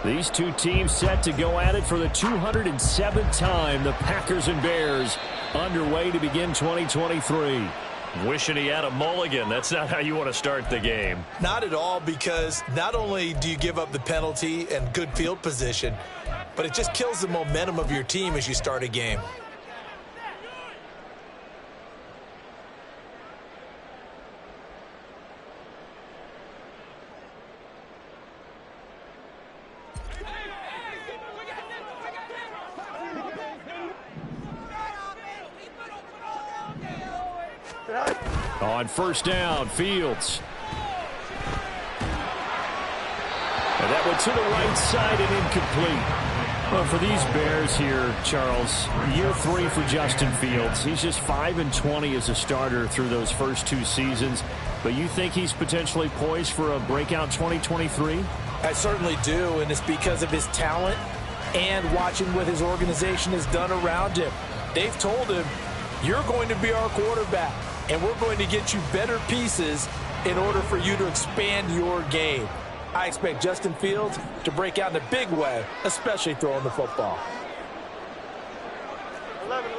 These two teams set to go at it for the 207th time. The Packers and Bears underway to begin 2023. Wishing he had a mulligan. That's not how you want to start the game. Not at all, because not only do you give up the penalty and good field position, but it just kills the momentum of your team as you start a game. On first down, Fields. And that went to the right side and incomplete. Well, for these Bears here, Charles, year 3 for Justin Fields. He's just 5-20 as a starter through those first 2 seasons. But you think he's potentially poised for a breakout 2023? I certainly do, and it's because of his talent and watching what his organization has done around him. They've told him, you're going to be our quarterback, and we're going to get you better pieces in order for you to expand your game. I expect Justin Fields to break out in a big way, especially throwing the football. 11.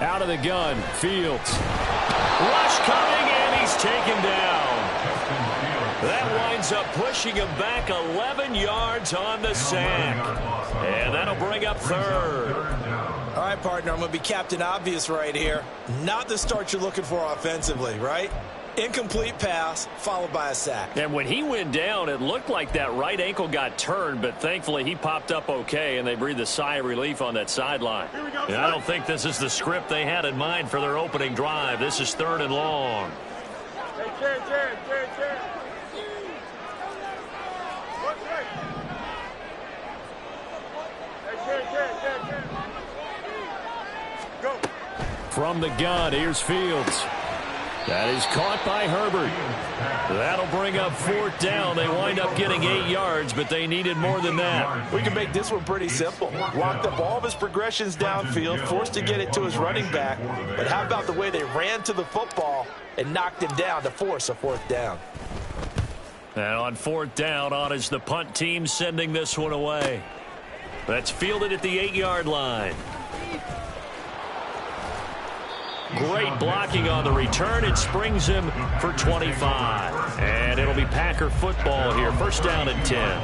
Out of the gun, Fields. Rush coming, and he's taken down. That winds up pushing him back 11 yards on the sack. And that'll bring up third. All right, partner, I'm going to be Captain Obvious right here. Not the start you're looking for offensively, right? Incomplete pass followed by a sack. And when he went down, it looked like that right ankle got turned, but thankfully he popped up okay, and they breathed a sigh of relief on that sideline. Yeah, I don't think this is the script they had in mind for their opening drive. This is 3rd and long. Hey, Jared. Go. From the gun, here's Fields. That is caught by Herbert. That'll bring up 4th down. They wind up getting 8 yards, but they needed more than that. We can make this one pretty simple. Locked up all of his progressions downfield, forced to get it to his running back. But how about the way they ran to the football and knocked him down to force a 4th down? And on 4th down, on is the punt team sending this one away. That's fielded at the 8-yard line. Great blocking on the return. It springs him for 25. And it'll be Packer football here. 1st down and 10.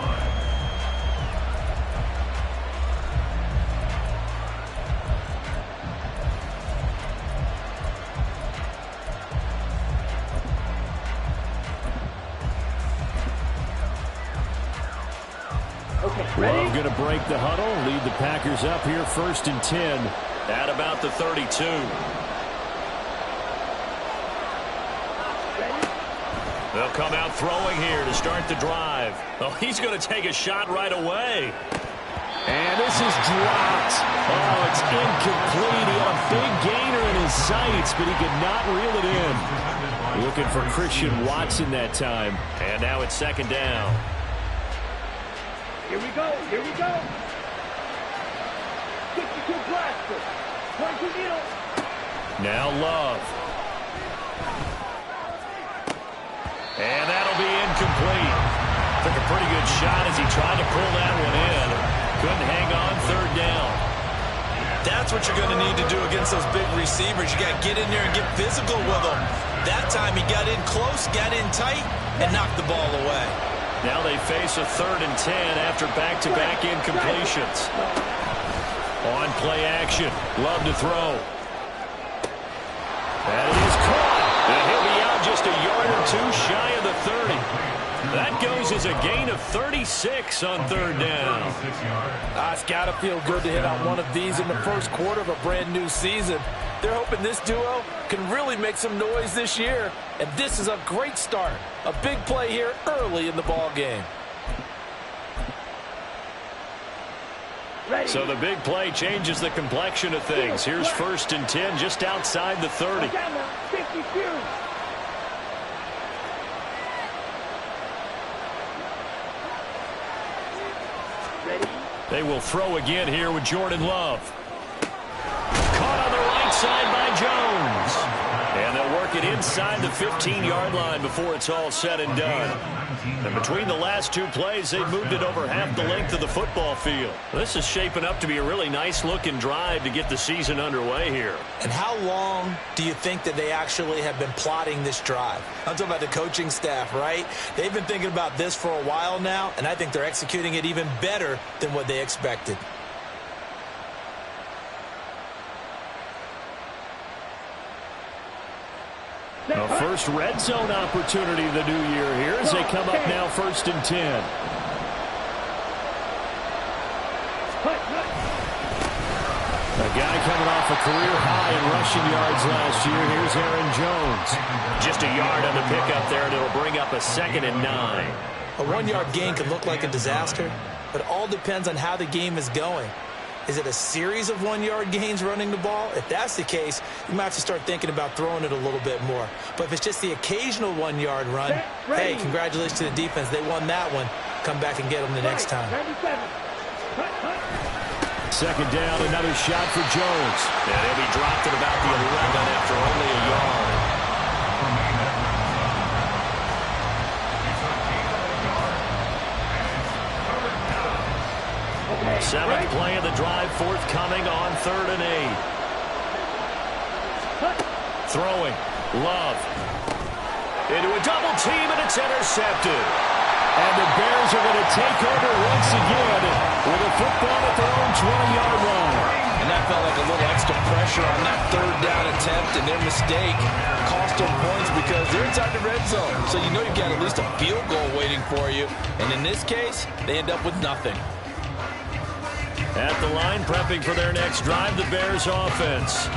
Love going to break the huddle, lead the Packers up here 1st and 10. At about the 32. They'll come out throwing here to start the drive. Oh, he's going to take a shot right away. And this is dropped. Oh, it's incomplete. He had a big gainer in his sights, but he could not reel it in. Looking for Christian Watson that time. And now it's 2nd down. Here we go. 62 blaster. 22 needle. Now Love. And that'll be incomplete. Took a pretty good shot as he tried to pull that one in. Couldn't hang on 3rd down. That's what you're going to need to do against those big receivers. You got to get in there and get physical with them. That time he got in close, got in tight, and knocked the ball away. Now they face a 3rd and 10 after back-to-back incompletions. On play action. Love to throw. That is caught. And he'll be out just a yard or 2 shy of the 30. That goes as a gain of 36 on 3rd down. It's got to feel good to hit on one of these in the first quarter of a brand new season. They're hoping this duo can really make some noise this year. And this is a great start. A big play here early in the ball game. So the big play changes the complexion of things. Here's 1st and 10 just outside the 30. They will throw again here with Jordan Love. Caught on the right side by Jones. And they'll work it inside the 15-yard line before it's all said and done. And between the last two plays, they've moved it over half the length of the football field. This is shaping up to be a really nice-looking drive to get the season underway here. And how long do you think that they actually have been plotting this drive? I'm talking about the coaching staff, right? They've been thinking about this for a while now, and I think they're executing it even better than what they expected. A first red zone opportunity the new year here as they come up now 1st and 10. A guy coming off a career high in rushing yards last year. Here's Aaron Jones. Just a yard on the pickup there, and it'll bring up a 2nd and 9. A 1-yard gain can look like a disaster, but it all depends on how the game is going. Is it a series of 1-yard gains running the ball? If that's the case, you might have to start thinking about throwing it a little bit more. But if it's just the occasional 1-yard run, hey, congratulations to the defense. They won that one. Come back and get them the next time. 2nd down, another shot for Jones. And he'll be dropped at about the 11 after only a yard. 7th play of the drive, forthcoming on 3rd and 8. Throwing. Love. Into a double team, and it's intercepted. And the Bears are going to take over once again with a football at their own 20-yard line. And that felt like a little extra pressure on that 3rd down attempt, and their mistake cost them points because they're inside the red zone. So you know you've got at least a field goal waiting for you. And in this case, they end up with nothing. At the line, prepping for their next drive, the Bears offense.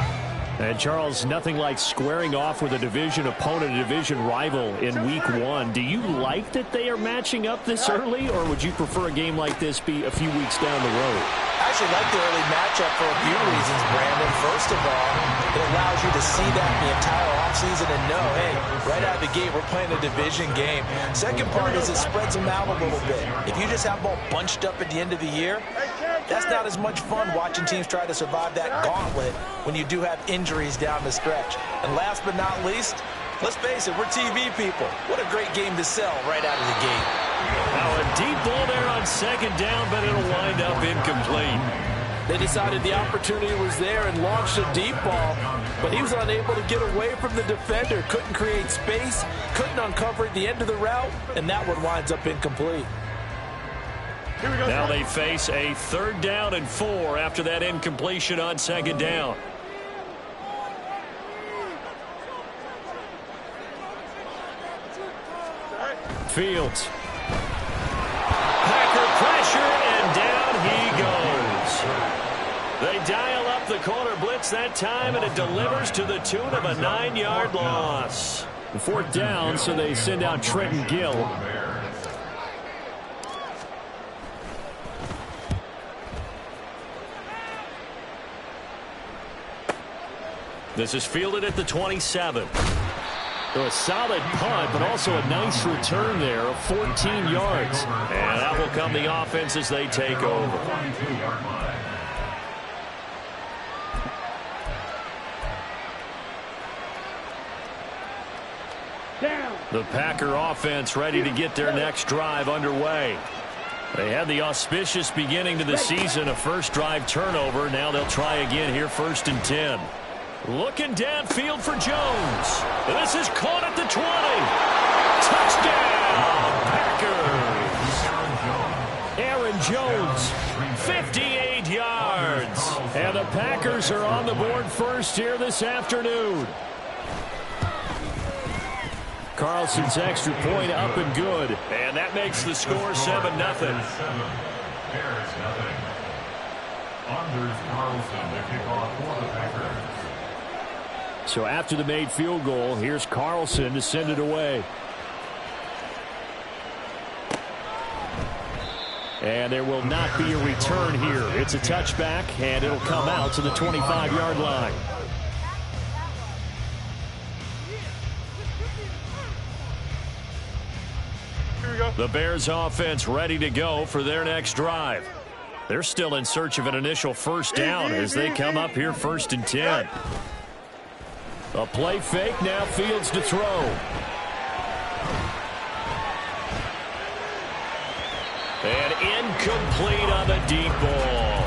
And, Charles, nothing like squaring off with a division opponent, a division rival in Week 1. Do you like that they are matching up this early, or would you prefer a game like this be a few weeks down the road? I actually like the early matchup for a few reasons, Brandon. First of all, it allows you to see that the entire offseason and know, hey, right out of the gate, we're playing a division game. Second part is it spreads them out a little bit. If you just have them all bunched up at the end of the year, that's not as much fun watching teams try to survive that gauntlet when you do have injuries down the stretch. And last but not least, let's face it, we're TV people. What a great game to sell right out of the gate. Now a deep ball there on 2nd down, but it'll wind up incomplete. They decided the opportunity was there and launched a deep ball, but he was unable to get away from the defender, couldn't create space, couldn't uncover at the end of the route, and that one winds up incomplete. Now they face a 3rd down and 4 after that incompletion on 2nd down. Fields. Packer pressure, and down he goes. They dial up the corner blitz that time, and it delivers to the tune of a 9-yard loss. 4th down, so they send out Trenton Gill. This is fielded at the 27. So a solid punt, but also a nice return there of 14 yards. And that will come the offense as they take over. The Packer offense ready to get their next drive underway. They had the auspicious beginning to the season, a first drive turnover. Now they'll try again here, 1st and 10. Looking downfield for Jones. This is caught at the 20. Touchdown, Packers. Aaron Jones, 58 yards. And the Packers are on the board first here this afternoon. Carlson's extra point up and good. And that makes the score 7-0. Anders Carlson, the kickoff for the Packers. So after the made field goal, here's Carlson to send it away. And there will not be a return here. It's a touchback, and it'll come out to the 25-yard line. The Bears offense ready to go for their next drive. They're still in search of an initial first down as they come up here 1st and 10. A play fake, now Fields to throw. And incomplete on the deep ball.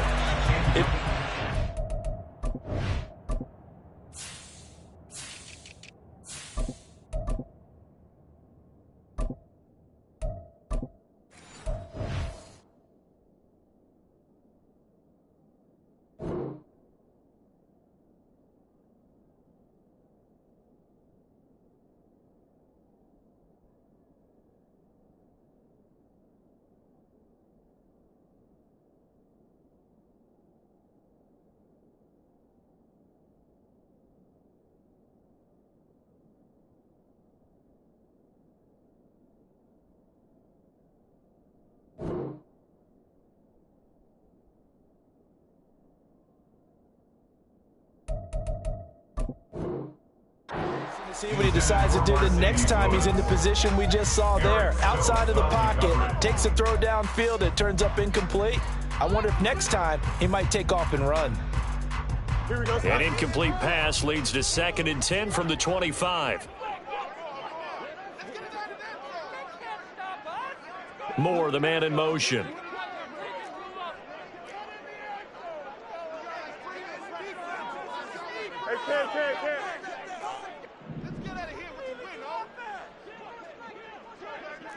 See what he decides to do the next time he's in the position we just saw there. Outside of the pocket, takes a throw downfield, it turns up incomplete. I wonder if next time he might take off and run. Here we go. An incomplete pass leads to 2nd and 10 from the 25. Moore, the man in motion. Hey, Ken.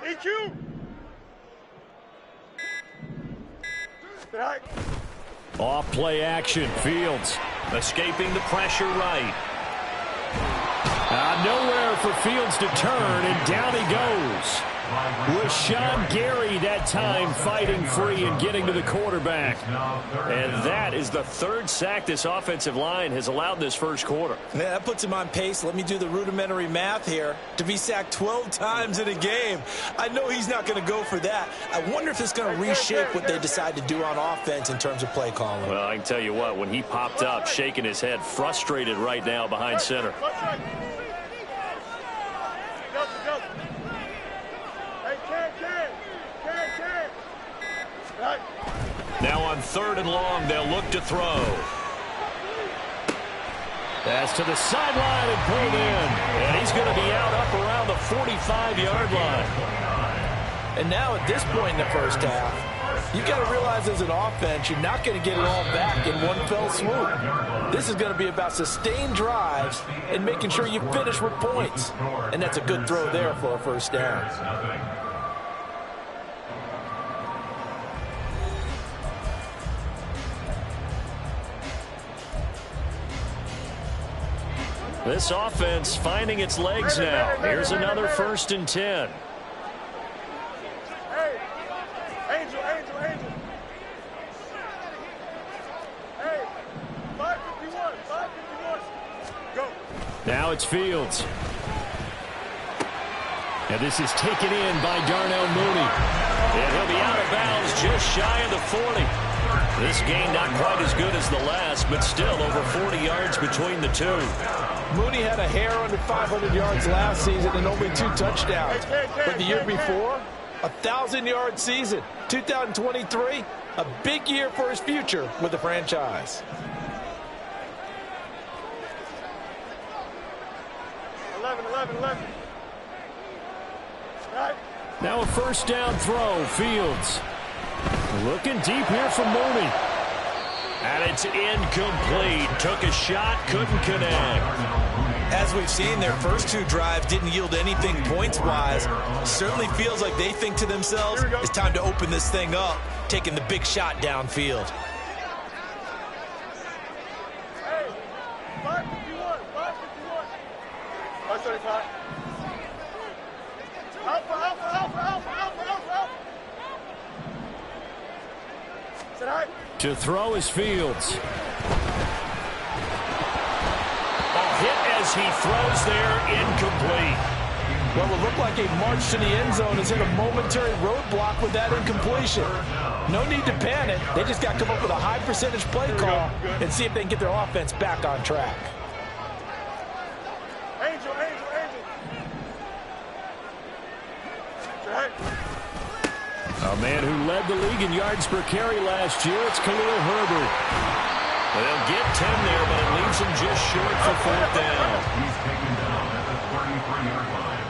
EQ! Right. Off play action, Fields. Escaping the pressure right. Nowhere for Fields to turn, and down he goes. Rashawn Gary that time fighting free and getting to the quarterback. And that is the 3rd sack this offensive line has allowed this first quarter. Yeah, that puts him on pace. Let me do the rudimentary math here. To be sacked 12 times in a game, I know he's not going to go for that. I wonder if it's going to reshape what they decide to do on offense in terms of play calling. Well, I can tell you what, when he popped up, shaking his head, frustrated right now behind center. Now on 3rd and long, they'll look to throw. Pass to the sideline and pulled in. And he's going to be out up around the 45-yard line. And now at this point in the first half, you've got to realize as an offense, you're not going to get it all back in one fell swoop. This is going to be about sustained drives and making sure you finish with points. And that's a good throw there for a first down. This offense finding its legs now. Here's another 1st and 10. Hey, Angel. Hey, 551. Go. Now it's Fields. And this is taken in by Darnell Mooney. And he'll be out of bounds just shy of the 40. This game not quite as good as the last, but still over 40 yards between the two. Mooney had a hair under 500 yards last season and only 2 touchdowns. But the year before, 1,000-yard season. 2023, a big year for his future with the franchise. 11. Right. Now a first down throw, Fields. Looking deep here for Mooney. And it's incomplete. Took a shot, couldn't connect. As we've seen, their first 2 drives didn't yield anything points-wise. Certainly feels like they think to themselves, it's time to open this thing up, taking the big shot downfield. Hey, 551. 535. Alpha. Sit high. To throw is Fields. Hit as he throws there, incomplete. Well, it looked like a march to the end zone has hit a momentary roadblock with that incompletion. No need to panic. They just got to come up with a high percentage play call and see if they can get their offense back on track. Angel. A man who led the league in yards per carry last year, it's Khalil Herbert. They'll get 10 there, but it leaves him just short for 4th down. He's taken down at the 33-yard line.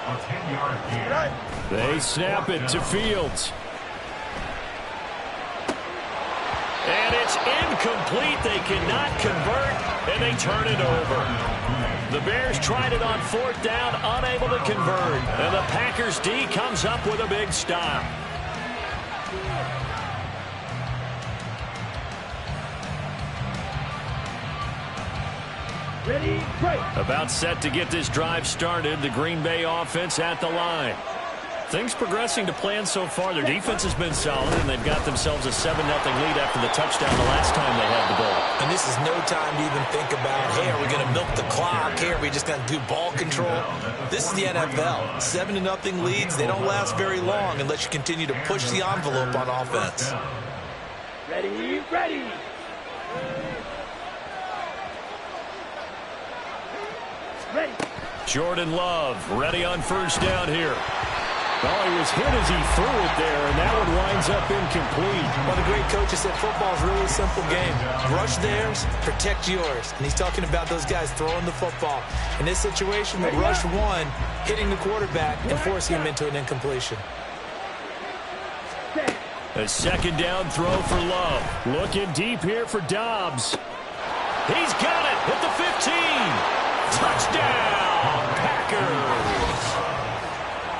A 10-yard gain. They snap it to Fields. And it's incomplete. They cannot convert, and they turn it over. The Bears tried it on 4th down, unable to convert. And the Packers D comes up with a big stop. Ready, break. About set to get this drive started. The Green Bay offense at the line. Things progressing to plan so far. Their defense has been solid, and they've got themselves a 7-0 lead after the touchdown the last time they had the ball. And this is no time to even think about, hey, are we going to milk the clock? Hey, are we just going to do ball control? This is the NFL. 7-0 leads, they don't last very long unless you continue to push the envelope on offense. Ready, ready. Ready. Jordan Love ready on 1st down here. Well, he was hit as he threw it there, and that one winds up incomplete. One of the great coaches said football is really a simple game. Rush theirs, protect yours. And he's talking about those guys throwing the football. In this situation, the rush one, hitting the quarterback and forcing him into an incompletion. A 2nd down throw for Love. Looking deep here for Dobbs. He's got it at the 15. Touchdown, Packers.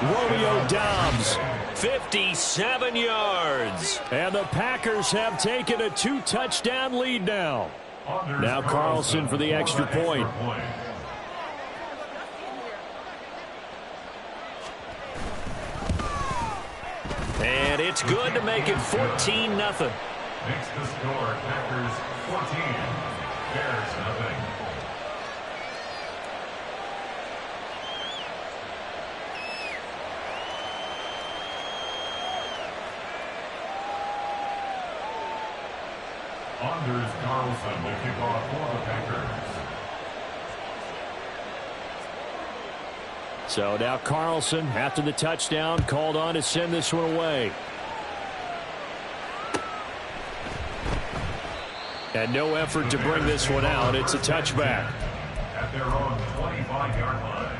Romeo Dobbs. 57 yards. And the Packers have taken a 2-touchdown lead now. Now Carlson for the extra point. And it's good to make it 14-0. Makes the score Packers 14, Bears nothing. Anders Carlson will kick off for the Packers. So now Carlson, after the touchdown, called on to send this one away. And no effort to bring this one out. It's a touchback. At their own 25-yard line.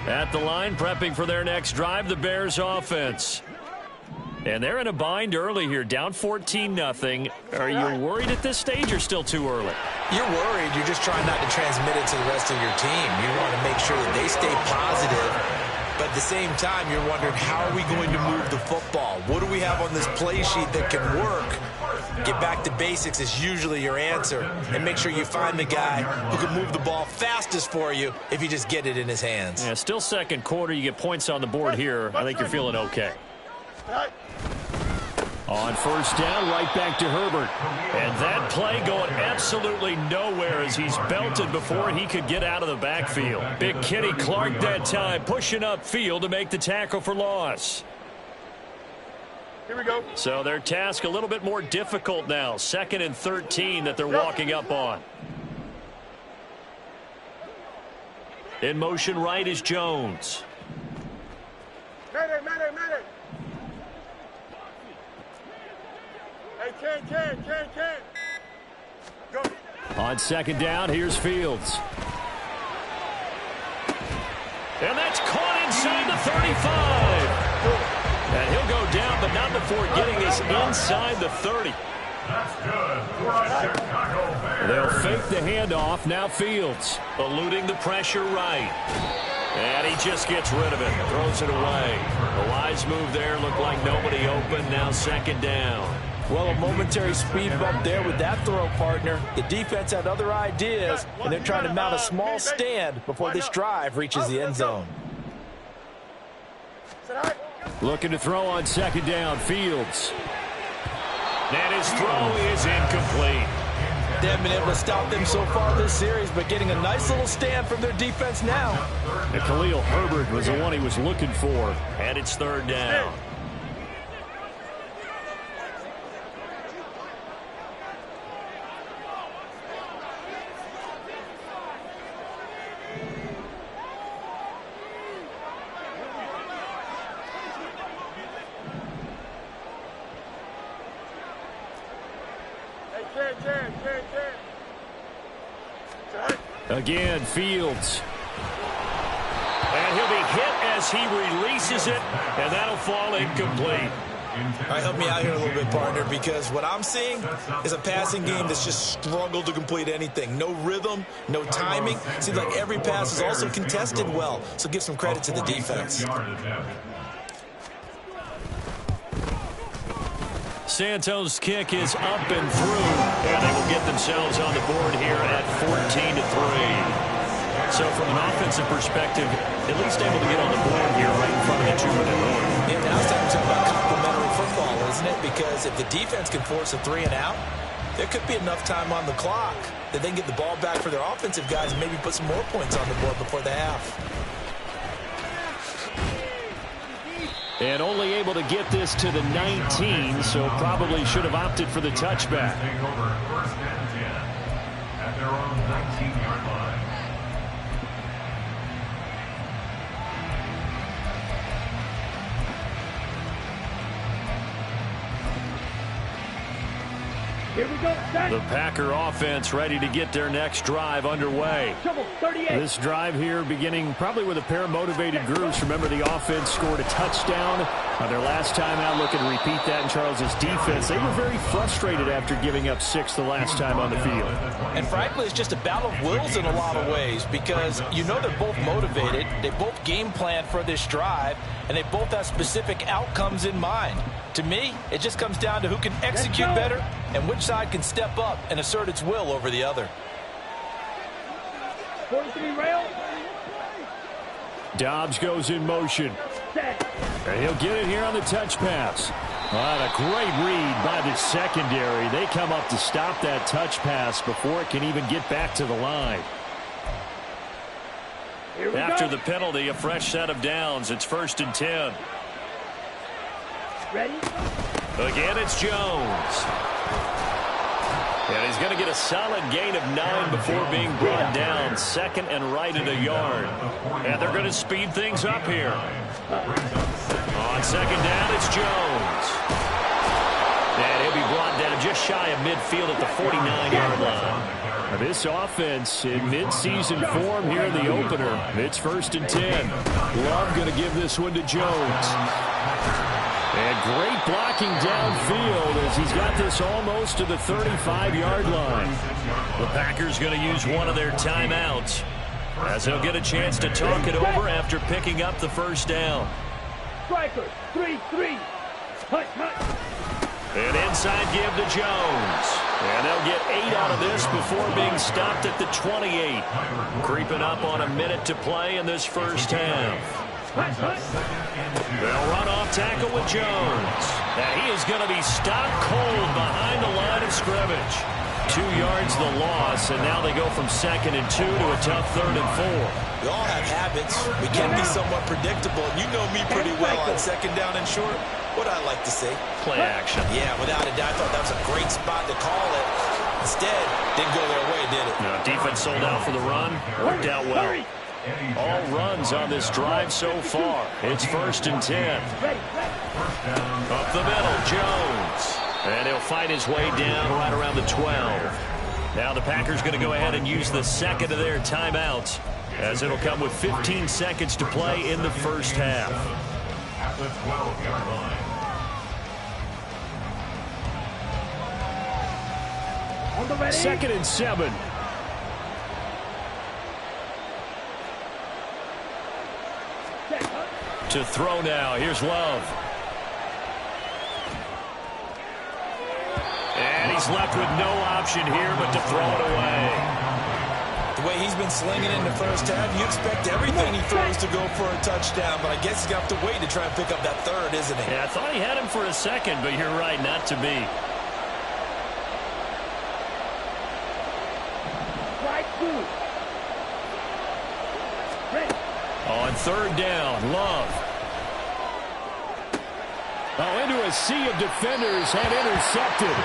At the line, prepping for their next drive, the Bears offense. And they're in a bind early here, down 14-0. Are you worried at this stage or still too early? You're worried. You're just trying not to transmit it to the rest of your team. You want to make sure that they stay positive. But at the same time, you're wondering, how are we going to move the football? What do we have on this play sheet that can work? Get back to basics is usually your answer. And make sure you find the guy who can move the ball fastest for you if you just get it in his hands. Yeah, still 2nd quarter. You get points on the board here. I think you're feeling okay. On 1st down, right back to Herbert. And that play going absolutely nowhere as he's belted before he could get out of the backfield. Big Kenny Clark that time pushing upfield to make the tackle for loss. Here we go. So their task a little bit more difficult now. 2nd and 13 that they're walking up on. In motion right is Jones. Mayday. Hey, can. Go. On 2nd down, here's Fields. And that's caught inside the 35. And he'll go down, but not before getting us inside the 30. That's good for a Chicago Bears. They'll fake the handoff. Now Fields. Eluding the pressure right. And he just gets rid of it. Throws it away. A wise move there. Looked like nobody open. Now 2nd down. Well, a momentary speed bump there with that throw, partner. The defense had other ideas, and they're trying to mount a small stand before this drive reaches the end zone. Looking to throw on 2nd down, Fields. And his throw is incomplete. They haven't been able to stop them so far this series, but getting a nice little stand from their defense now. And Khalil Herbert was the one he was looking for. And it's 3rd down. Again, Fields. And he'll be hit as he releases it, and that'll fall incomplete. All right, help me out here a little bit, partner, because what I'm seeing is a passing game that's just struggled to complete anything. No rhythm, no timing. Seems like every pass is also contested well, so give some credit to the defense. Santos' kick is up and through, and they will get themselves on the board here at 14-3. So from an offensive perspective, at least able to get on the board here right in front of the 2-minute warning. Yeah, now it's time to talk about complementary football, isn't it? Because if the defense can force a 3-and-out, there could be enough time on the clock that they can get the ball back for their offensive guys and maybe put some more points on the board before the half. And only able to get this to the 19, so probably should have opted for the touchback. Take over first and 10 at their own 19-yard line. Here we go. The Packer offense ready to get their next drive underway. This drive here beginning probably with a pair of motivated groups. Remember, the offense scored a touchdown on their last time out. Looking to repeat that in Charles's defense. They were very frustrated after giving up 6 the last time on the field. And frankly, it's just a battle of wills in a lot of ways because you know they're both motivated. They both game plan for this drive, and they both have specific outcomes in mind. To me, it just comes down to who can execute better and which side can step up and assert its will over the other. 43 rail. Dobbs goes in motion. And he'll get it here on the touch pass. What a great read by the secondary. They come up to stop that touch pass before it can even get back to the line. After the penalty, a fresh set of downs. It's 1st and 10. Ready? Again, it's Jones. And he's going to get a solid gain of 9 before being brought down. 2nd and right at a yard. And they're going to speed things up here. On 2nd down, it's Jones. And he'll be brought down just shy of midfield at the 49-yard line. Now this offense in midseason form here in the opener. It's 1st and 10. Love going to give this one to Jones. And great blocking downfield as he's got this almost to the 35-yard line. The Packers going to use one of their timeouts as they'll get a chance to talk it over after picking up the 1st down. Striker, 3-3. Hut, hut. And inside give to Jones. And they'll get 8 out of this before being stopped at the 28. Creeping up on a minute to play in this first half. They'll run off tackle with Jones. And he is going to be stopped cold behind the line of scrimmage. 2 yards the loss, and now they go from 2nd and 2 to a tough 3rd and 4. We all have habits. We can be somewhat predictable. You know me pretty well on 2nd down and short. What I like to say? Play action. Yeah, without a doubt, I thought that was a great spot to call it. Instead, didn't go their way, did it? No, defense sold out for the run. Worked out well. All runs on this drive so far. It's 1st and 10. Up the middle, Jones. And he'll fight his way down right around the 12. Now the Packers going to go ahead and use the 2nd of their timeouts as it'll come with 15 seconds to play in the first half. At the 12-yard line. 2nd and 7. To throw now. Here's Love. And he's left with no option here but to throw it away. The way he's been slinging in the first half, you expect everything he throws to go for a touchdown, but I guess he's going to have to wait to try and pick up that 3rd, isn't he? Yeah, I thought he had him for a second, but you're right, not to be. On 3rd down, Love. Oh, into a sea of defenders and intercepted.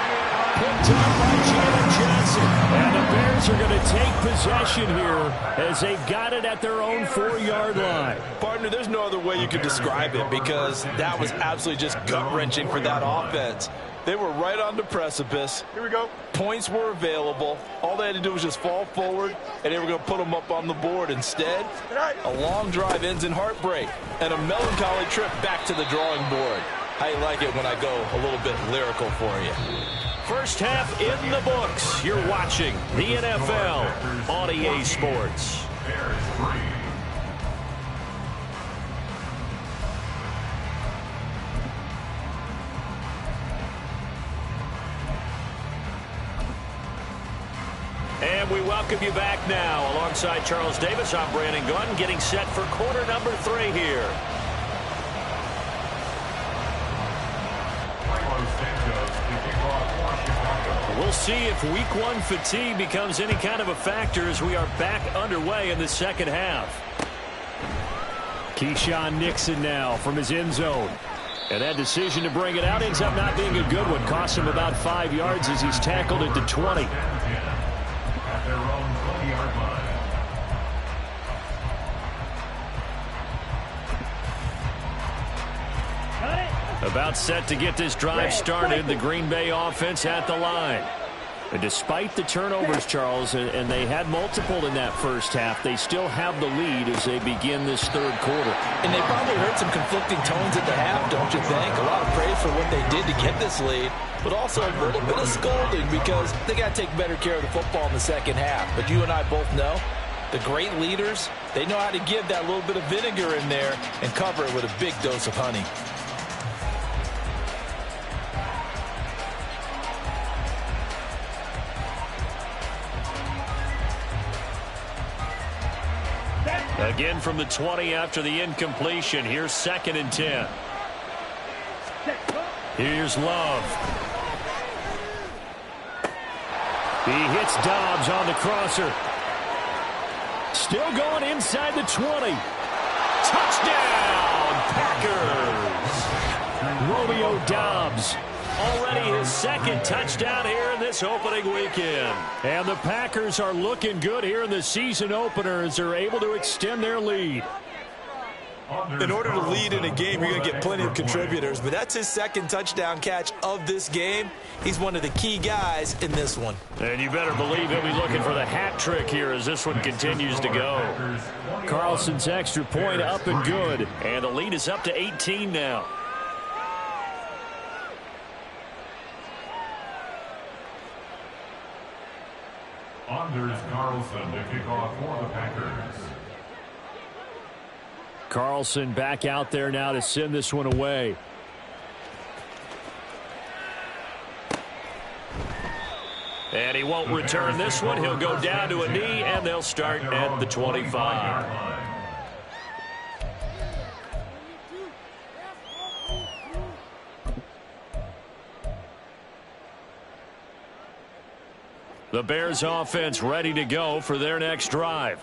Picked up by Janet Johnson. And the Bears are going to take possession here as they've got it at their own 4-yard line. Partner, there's no other way you could describe it because that was absolutely just gut-wrenching for that offense. They were right on the precipice. Here we go. Points were available. All they had to do was just fall forward, and they were going to put them up on the board. Instead, a long drive ends in heartbreak and a melancholy trip back to the drawing board. How you like it when I go a little bit lyrical for you? First half in the books. You're watching the NFL on EA Sports. Bears 3. And we welcome you back now. Alongside Charles Davis, I'm Brandon Gunn, getting set for quarter number 3 here. We'll see if week 1 fatigue becomes any kind of a factor as we are back underway in the second half. Keyshawn Nixon now from his end zone. And that decision to bring it out ends up not being a good one. Cost him about 5 yards as he's tackled at the 20. At their own 20-yard line. About set to get this drive started. The Green Bay offense at the line. And despite the turnovers, Charles, and they had multiple in that first half, they still have the lead as they begin this third quarter. And they probably heard some conflicting tones at the half, don't you think? A lot of praise for what they did to get this lead, but also a little bit of scolding because they got to take better care of the football in the second half. But you and I both know the great leaders, they know how to give that little bit of vinegar in there and cover it with a big dose of honey. Again from the 20 after the incompletion. Here's 2nd and 10. Here's Love. He hits Dobbs on the crosser. Still going inside the 20. Touchdown, Packers. Romeo Dobbs. Already his 2nd touchdown here in this opening weekend. And the Packers are looking good here in the season opener as they're able to extend their lead. In order to lead in a game, you're going to get plenty of contributors, but that's his 2nd touchdown catch of this game. He's one of the key guys in this one. And you better believe he'll be looking for the hat trick here as this one continues to go. Carlson's extra point up and good. And the lead is up to 18 now. Anders Carlson to kick off for the Packers. Carlson back out there now to send this one away. And he won't return this one. He'll go down to a knee, and they'll start at the 25. The Bears offense ready to go for their next drive.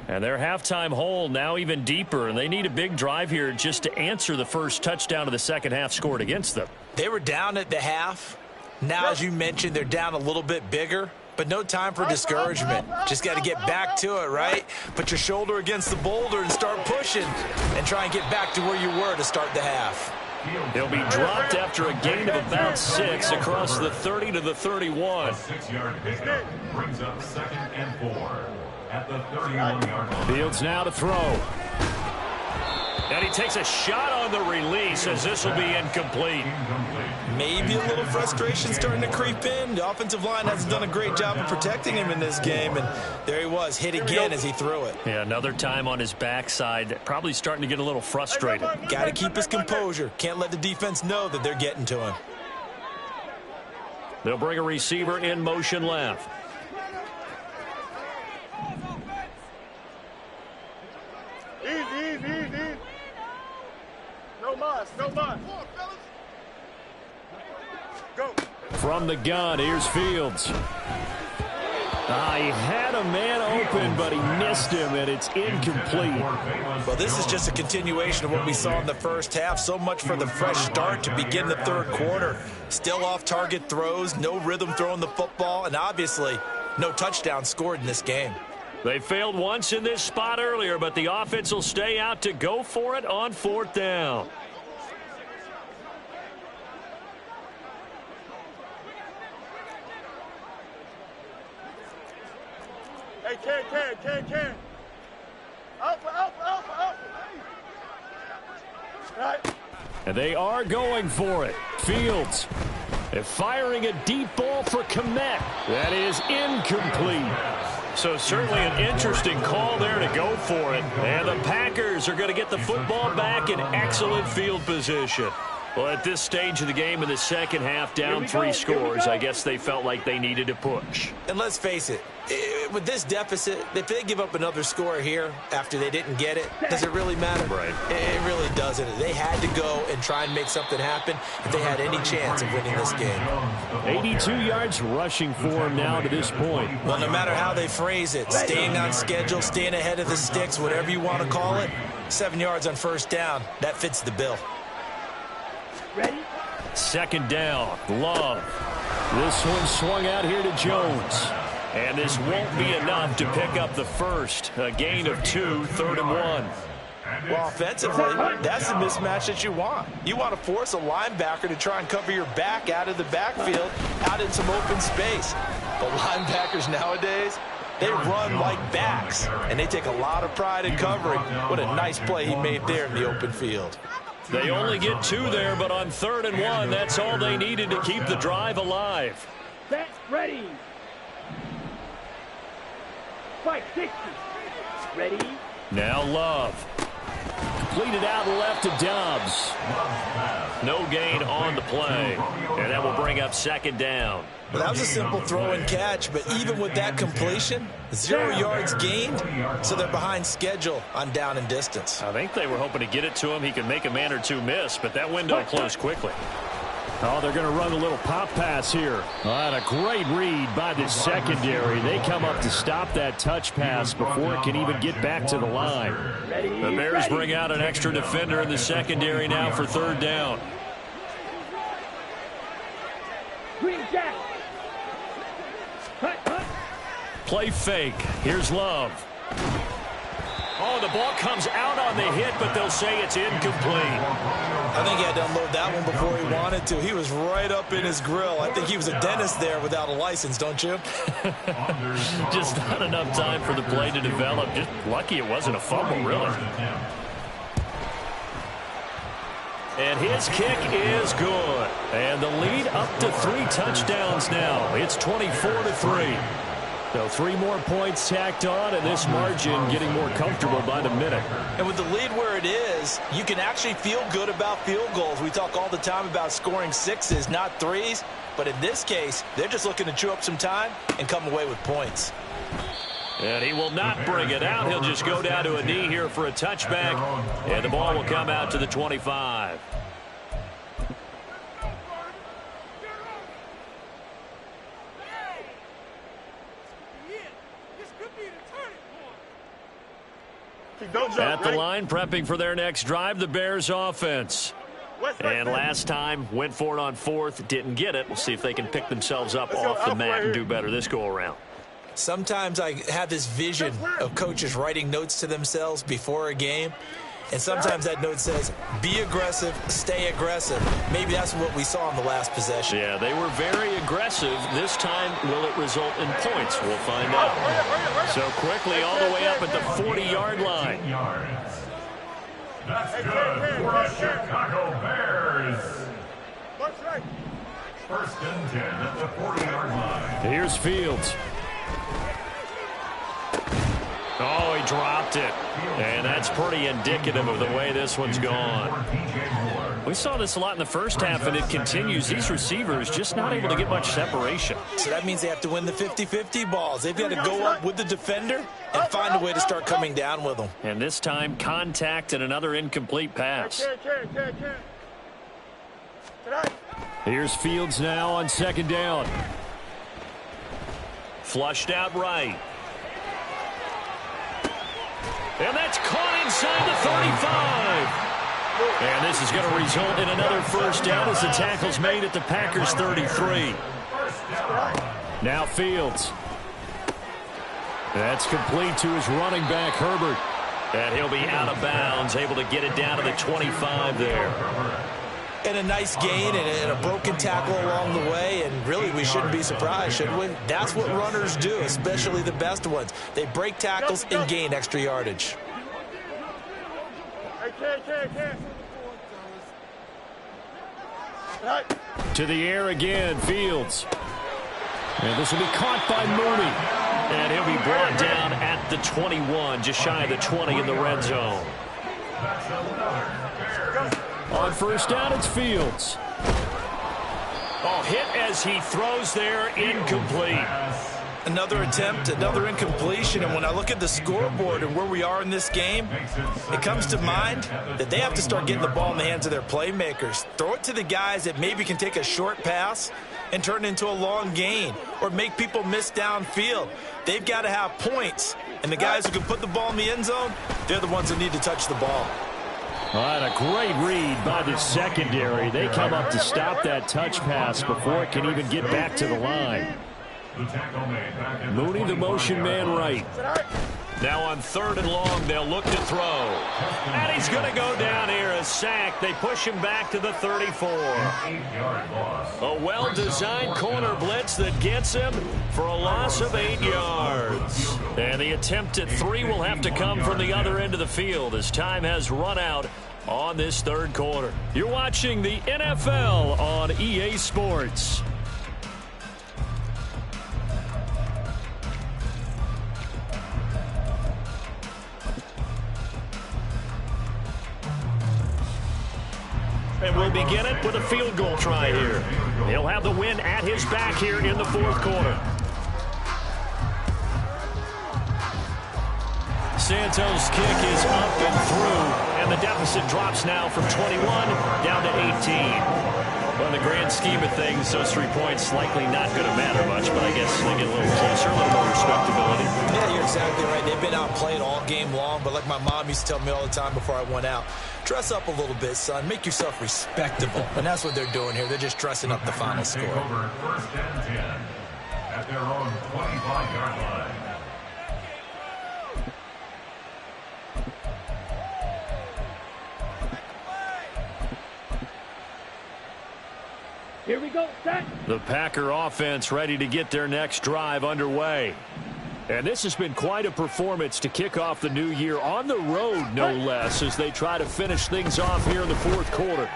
And their halftime hole now even deeper, and they need a big drive here just to answer the first touchdown of the second half scored against them. They were down at the half. Now, as you mentioned, they're down a little bit bigger, but no time for discouragement. Just got to get back to it, right? Put your shoulder against the boulder and start pushing and try and get back to where you were to start the half. He'll be dropped after a gain of about 6 across the 30 to the 31. A 6-yard pickup brings up 2nd and 4 at the 31-yard line. Fields now to throw. And he takes a shot on the release as this will be incomplete. Maybe a little frustration starting to creep in. The offensive line hasn't done a great job of protecting him in this game, and there he was, hit again as he threw it. Yeah, another time on his backside, probably starting to get a little frustrated. Got to keep his composure. Can't let the defense know that they're getting to him. They'll bring a receiver in motion left. Easy. No muss. Go. From the gun, here's Fields. He had a man open, but he missed him, and it's incomplete. Well, this is just a continuation of what we saw in the first half. So much for the fresh start to begin the third quarter. Still off-target throws, no rhythm throwing the football, and obviously no touchdown scored in this game. They failed once in this spot earlier, but the offense will stay out to go for it on 4th down. Can. Alpha. Right. And they are going for it. Fields. They're firing a deep ball for Kmet. That is incomplete. So certainly an interesting call there to go for it. And the Packers are going to get the football back in excellent field position. Well, at this stage of the game in the second half, down 3 scores, I guess they felt like they needed to push. And let's face it, with this deficit, if they give up another score here after they didn't get it, does it really matter? Right. It really doesn't. They had to go and try and make something happen if they had any chance of winning this game. 82 yards rushing for him now to this point. Well, no matter how they phrase it, staying on schedule, staying ahead of the sticks, whatever you want to call it, 7 yards on first down, that fits the bill. Ready? Second down, Love. This one swung out here to Jones. And this won't be enough to pick up the first. A gain of 2, 3rd and 1. Well, offensively, that's the mismatch that you want. You want to force a linebacker to try and cover your back out of the backfield, out in some open space. But linebackers nowadays, they run like backs, and they take a lot of pride in covering. What a nice play he made there in the open field. They only get 2 there, but on 3rd and 1, that's all they needed to keep the drive alive. Set, ready. 560. Ready. Now Love. Completed out left to Dobbs. No gain on the play, and that will bring up 2nd down. Well, that was a simple throw and catch, but even with that completion, 0 yards gained, so they're behind schedule on down and distance. I think they were hoping to get it to him. He could make a man or 2 miss, but that window closed quickly. Oh, they're going to run a little pop pass here. And a great read by the secondary. They come up to stop that touch pass before it can even get back to the line. The Bears bring out an extra defender in the secondary now for 3rd down. Green Jack. Play fake. Here's Love. Oh, the ball comes out on the hit, but they'll say it's incomplete. I think he had to unload that one before he wanted to. He was right up in his grill. I think he was a dentist there without a license, don't you? Just not enough time for the play to develop. Just lucky it wasn't a fumble, really. And his kick is good. And the lead up to 3 touchdowns now. It's 24-3. So 3 more points tacked on, and this margin getting more comfortable by the minute. And with the lead where it is, you can actually feel good about field goals. We talk all the time about scoring 6s, not 3s. But in this case, they're just looking to chew up some time and come away with points. And he will not bring it out. He'll just go down to a knee here for a touchback. And the ball will come out to the 25. At the line, prepping for their next drive, the Bears offense. And last time, went for it on 4th, didn't get it. We'll see if they can pick themselves up off the mat and do better this go-around. Sometimes I have this vision of coaches writing notes to themselves before a game. And sometimes that note says, be aggressive, stay aggressive. Maybe that's what we saw in the last possession. Yeah, they were very aggressive. This time, will it result in points? We'll find out. So quickly all the way up at the 40-yard line. That's good for the Chicago Bears. 1st and 10 at the 40-yard line. Here's Fields. Oh, he dropped it. And that's pretty indicative of the way this one's gone. We saw this a lot in the first half, and it continues. These receivers just not able to get much separation. So that means they have to win the 50-50 balls. They've got to go up with the defender and find a way to start coming down with them. And this time, contact and another incomplete pass. Here's Fields now on 2nd down. Flushed out right. And that's caught inside the 35. And this is going to result in another first down as the tackle's made at the Packers 33. Now Fields. That's complete to his running back, Herbert. And he'll be out of bounds, able to get it down to the 25 there. and a nice gain and a broken tackle along the way, and really we shouldn't be surprised, should we? That's what runners do, especially the best ones. They break tackles and gain extra yardage. To the air again, Fields. And this will be caught by Mooney. And he'll be brought down at the 21, just shy of the 20 in the red zone. On first down, it's Fields. Oh, hit as he throws there, incomplete. Another attempt, another incompletion, and when I look at the scoreboard and where we are in this game, it comes to mind that they have to start getting the ball in the hands of their playmakers. Throw it to the guys that maybe can take a short pass and turn it into a long gain or make people miss downfield. They've got to have points, and the guys who can put the ball in the end zone, they're the ones that need to touch the ball. All right, a great read by the secondary. They come up to stop that touch pass before it can even get back to the line. Mooney, the motion man right. Now on 3rd and long, they'll look to throw. And he's going to go down here, a sack. They push him back to the 34. A well-designed corner blitz that gets him for a loss of 8 yards. And the attempt at 3 will have to come from the other end of the field as time has run out on this 3rd quarter. You're watching the NFL on EA Sports. And we'll begin it with a field goal try here. He'll have the win at his back here in the 4th quarter. Santos' kick is up and through, and the deficit drops now from 21 down to 18. Well, in the grand scheme of things, those 3 points likely not going to matter much, but I guess they get a little closer, a little more respectability. Yeah, you're exactly right. They've been outplayed all game long, but like my mom used to tell me all the time before I went out, dress up a little bit, son. Make yourself respectable. And that's what they're doing here. They're just dressing up the final score. Over 1st and 10 at their own 25-yard line. Here we go, set. The Packer offense ready to get their next drive underway. And this has been quite a performance to kick off the new year on the road, no less, as they try to finish things off here in the 4th quarter.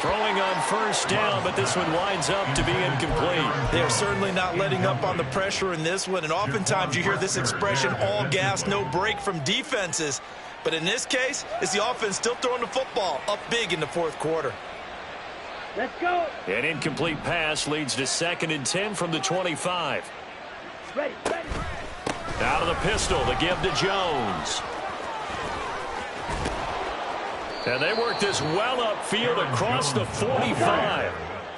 Throwing on first down, but this one winds up to be incomplete. They're certainly not letting up on the pressure in this one, and oftentimes you hear this expression, all gas, no break from defenses. But in this case, it's the offense still throwing the football up big in the 4th quarter. Let's go. An incomplete pass leads to 2nd and 10 from the 25. Ready, ready. Out of the pistol to give to Jones. And they work this well upfield across the 45.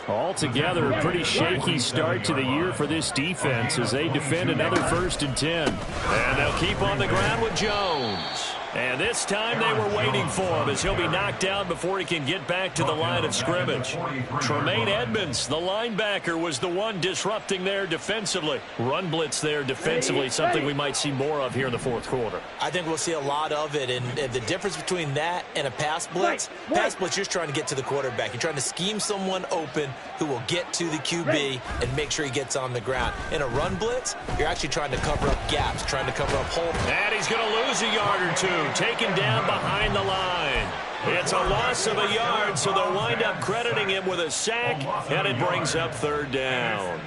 Altogether, a pretty shaky start to the year for this defense as they defend another 1st and 10. And they'll keep on the ground with Jones. And this time they were waiting for him as he'll be knocked down before he can get back to the line of scrimmage. Tremaine Edmonds, the linebacker, was the one disrupting there defensively. Run blitz there defensively, something we might see more of here in the 4th quarter. I think we'll see a lot of it, and the difference between that and a pass blitz, you're just trying to get to the quarterback. You're trying to scheme someone open who will get to the QB and make sure he gets on the ground. In a run blitz, you're actually trying to cover up gaps, trying to cover up holes. And he's going to lose a yard or two. Taken down behind the line. It's a loss of a yard, so they'll wind up crediting him with a sack, and it brings up 3rd down.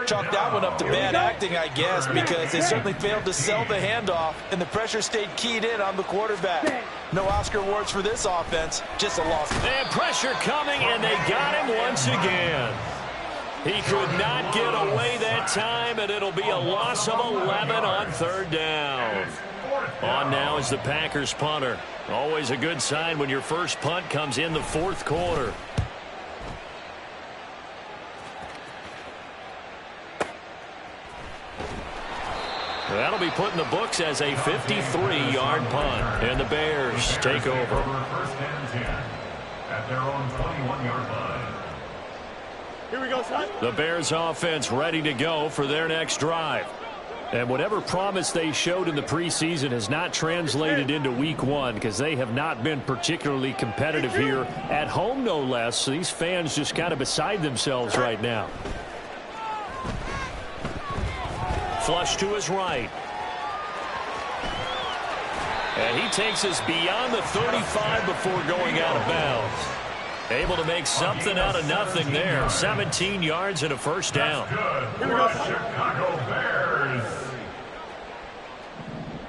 Chalk that one up to bad acting, I guess, because they certainly failed to sell the handoff, and the pressure stayed keyed in on the quarterback. No Oscar awards for this offense, just a loss. And pressure coming, and they got him once again. He could not get away that time, and it'll be a loss of 11 on 3rd down. On now is the Packers punter. Always a good sign when your first punt comes in the 4th quarter. That'll be put in the books as a 53-yard punt. And the Bears take over. 1st and 10 at their own 21-yard line. Here we go, son. The Bears offense ready to go for their next drive. And whatever promise they showed in the preseason has not translated into week one because they have not been particularly competitive here at home, no less. So these fans just kind of beside themselves right now. Flush to his right. And he takes us beyond the 35 before going out of bounds. Able to make something out of nothing there. 17 yards and a first down. Good for the Chicago Bears.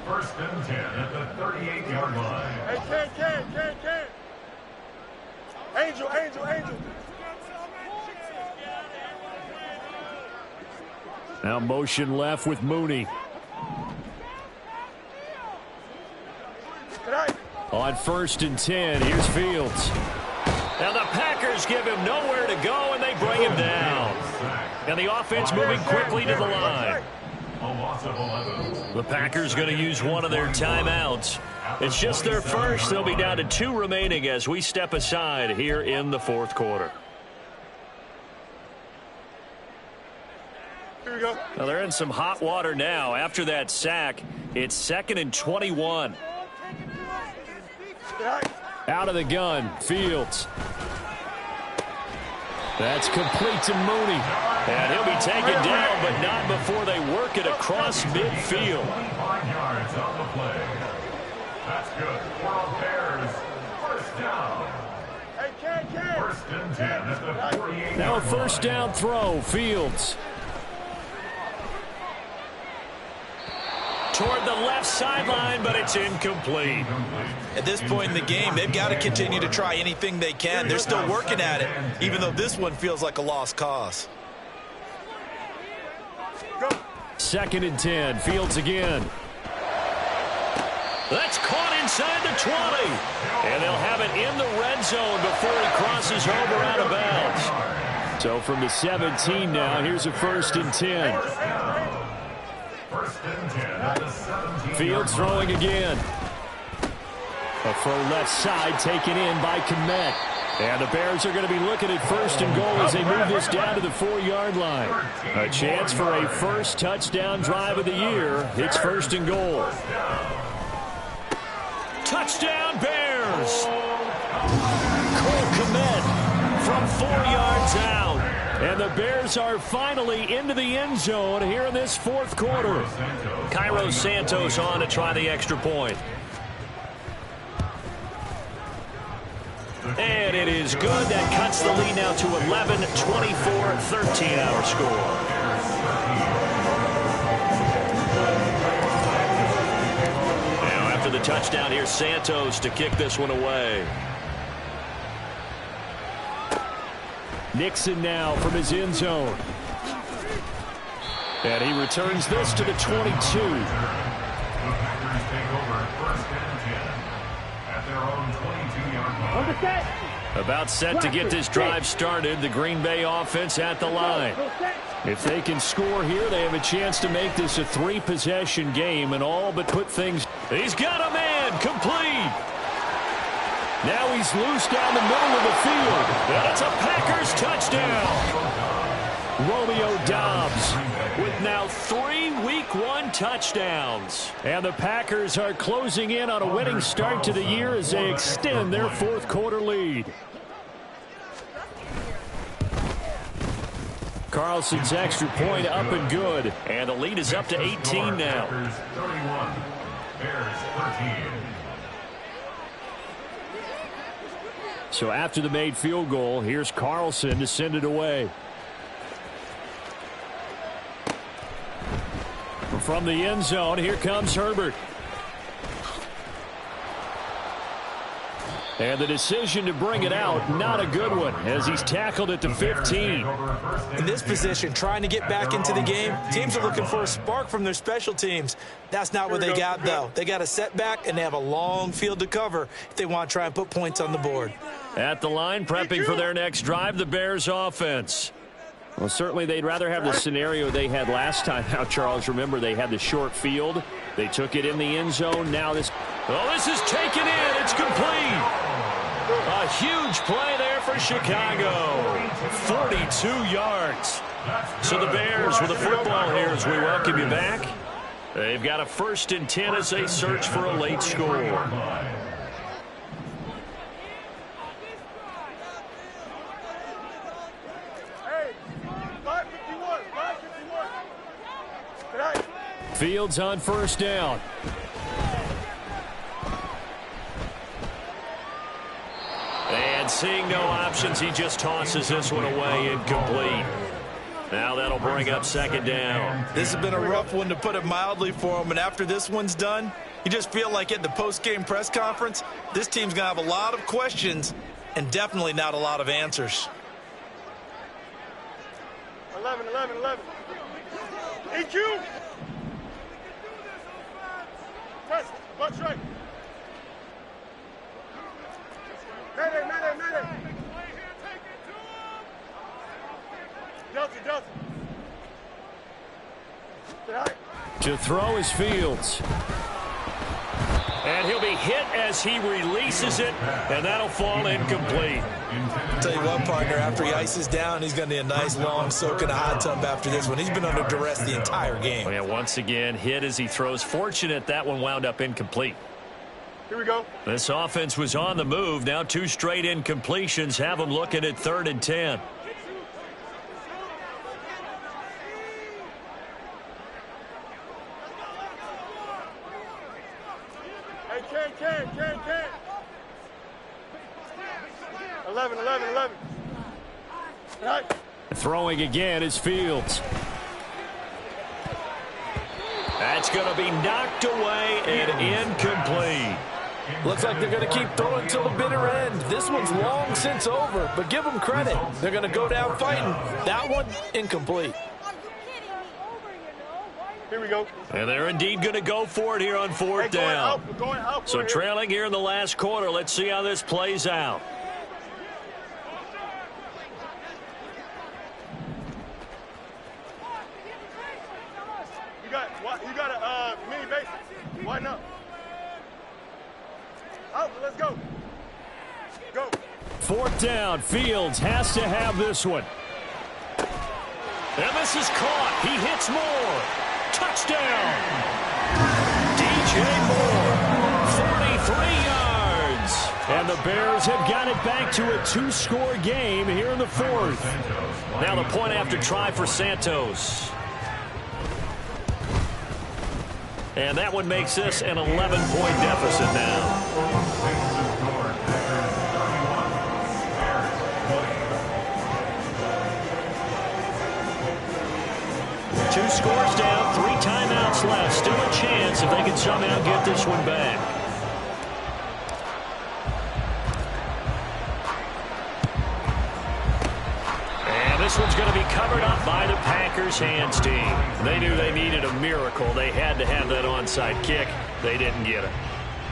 First and 10 at the 38-yard line. Hey, Ken. Angel. Now motion left with Mooney. On first and 10, here's Fields. Now the Packers give him nowhere to go, and they bring him down. And the offense moving quickly to the line. The Packers going to use one of their timeouts. It's just their first. They'll be down to 2 remaining as we step aside here in the fourth quarter. Here we go. Well, they're in some hot water now. After that sack, it's 2nd and 21. Out of the gun, Fields. That's complete to Mooney. And he'll be taken down, but not before they work it across midfield. 25 yards on the play. That's good for the Bears. First down. Hey, Ken. First and 10 at the 48. Now a first down throw, Fields. Toward the left sideline, but it's incomplete. At this point in the game, they've got to continue to try anything they can. They're still working at it, even though this one feels like a lost cause. 2nd and 10, Fields again. That's caught inside the 20. And they'll have it in the red zone before he crosses over out of bounds. So from the 17 now, here's a first and 10. First and 10 at the 17. Fields throwing again. A throw left side taken in by Kmet. And the Bears are going to be looking at first and goal as they move this down to the 4-yard line. A chance for a first touchdown drive of the year. It's first and goal. Touchdown Bears! Cole Kmet from 4 yards out. And the Bears are finally into the end zone here in this fourth quarter. Cairo Santos on to try the extra point. And it is good. That cuts the lead now to 11, 24, 13 our score. Now after the touchdown, here's Santos to kick this one away. Nixon now from his end zone. And he returns this to the 22. About set to get this drive started. The Green Bay offense at the line. If they can score here, they have a chance to make this a 3-possession game and all but put things. He's got a man complete. Now he's loose down the middle of the field. And it's a Packers touchdown. Romeo Doubs with now 3 Week 1 touchdowns. And the Packers are closing in on a winning start to the year as they extend their fourth quarter lead. Carlson's extra point up and good. And the lead is up to 18 now. 31, Bears 13. So after the made field goal, here's Carlson to send it away. From the end zone, here comes Herbert. And the decision to bring it out, not a good one, as he's tackled at the 15. In this position, trying to get back into the game, teams are looking for a spark from their special teams. That's not what they got, though. They got a setback, and they have a long field to cover if they want to try and put points on the board. At the line, prepping for their next drive, the Bears offense. Well, certainly they'd rather have the scenario they had last time out, Charles. Remember, they had the short field. They took it in the end zone. Now this. Oh, this is taken in. It's complete. A huge play there for Chicago. 42 yards. So the Bears with the football here as we welcome you back. They've got a 1st and 10 as they search for a late score. Hey, 551, 551. Fields on 1st down. And seeing no options, he just tosses this one away, incomplete. Now that'll bring up 2nd down. This has been a rough one, to put it mildly, for him. And after this one's done, you just feel like at the post-game press conference, this team's going to have a lot of questions and definitely not a lot of answers. 11. EQ. Test. Watch right. Mayday. Delta. To throw is Fields. And he'll be hit as he releases it, and that'll fall incomplete. I'll tell you what, partner, after he ices down, he's going to need a nice long soak in a hot tub after this one. He's been under duress the entire game. Oh, yeah, once again, hit as he throws. Fortunate that one wound up incomplete. Here we go. This offense was on the move. Now 2 straight incompletions have them looking at 3rd and 10. Hey, can. 11. Right. Throwing again is Fields. That's going to be knocked away and incomplete. Looks like they're going to keep throwing till the bitter end. This one's long since over, but give them credit. They're going to go down fighting. That one, incomplete. Here we go. And they're indeed going to go for it here on 4th down. We're going out. So trailing here in the last quarter. Let's see how this plays out. You got a mini base. Why not? Out. Let's go. Go. 4th down. Fields has to have this one. And this is caught. He hits Moore. Touchdown. DJ Moore. 43 yards. And the Bears have got it back to a 2-score game here in the 4th. Now the point after try for Santos. And that one makes this an 11-point deficit now. 2 scores down, 3 timeouts left. Still a chance if they can somehow get this one back. And this one's going to be covered up by the Packers hands team. They knew they needed a miracle. They had to have that onside kick. They didn't get it.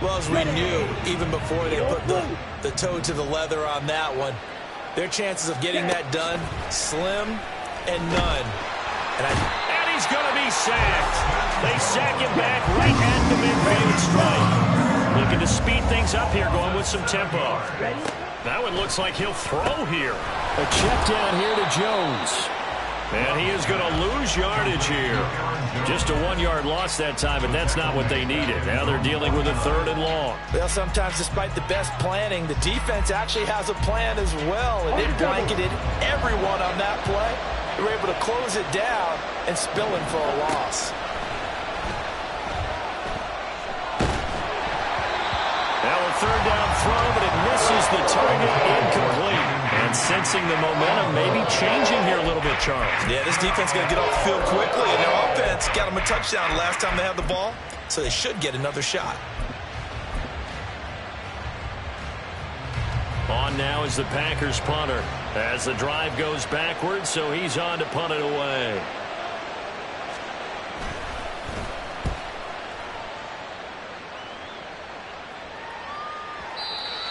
Well, as we knew, even before they put the toe to the leather on that one, their chances of getting that done, slim and none. And he's going to be sacked. They sack him back right at the midfield stripe. Looking to speed things up here, going with some tempo. That one looks like he'll throw here. A check down here to Jones. And he is going to lose yardage here. Just a 1-yard loss that time, but that's not what they needed. Now they're dealing with a 3rd and long. Well, sometimes despite the best planning, the defense actually has a plan as well, and it blanketed everyone on that play. They were able to close it down and spill in for a loss. Now a 3rd down throw, but it misses the target, incomplete. And sensing the momentum maybe changing here a little bit, Charles. Yeah, this defense is going to get off the field quickly, and their offense got them a touchdown last time they had the ball, so they should get another shot. On now is the Packers punter as the drive goes backwards, so he's on to punt it away.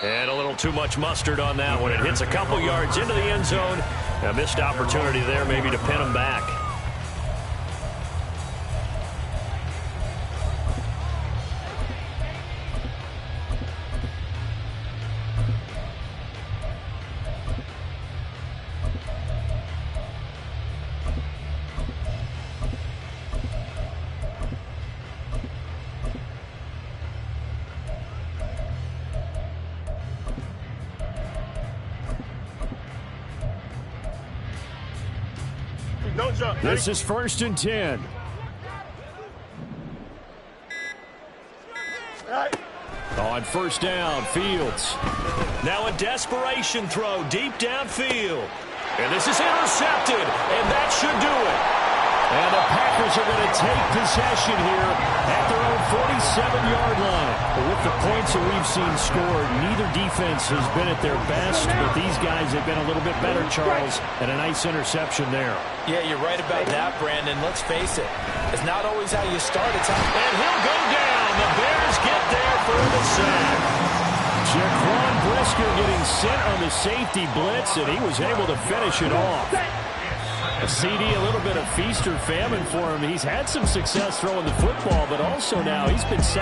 And a little too much mustard on that one. It hits a couple yards into the end zone. A missed opportunity there maybe to pin him back. This is 1st and 10. All right. On 1st down, Fields. Now a desperation throw deep downfield. And this is intercepted, and that should do it. And the Packers are going to take possession here at their own 47-yard line. But with the points that we've seen scored, neither defense has been at their best, but these guys have been a little bit better, Charles, and a nice interception there. Yeah, you're right about that, Brandon. Let's face it. It's not always how you start. It's how... And he'll go down. The Bears get there for the sack. Jaquan Brisker getting sent on the safety blitz, and he was able to finish it off. A CD, a little bit of feast or famine for him. He's had some success throwing the football, but also now he's been sacked.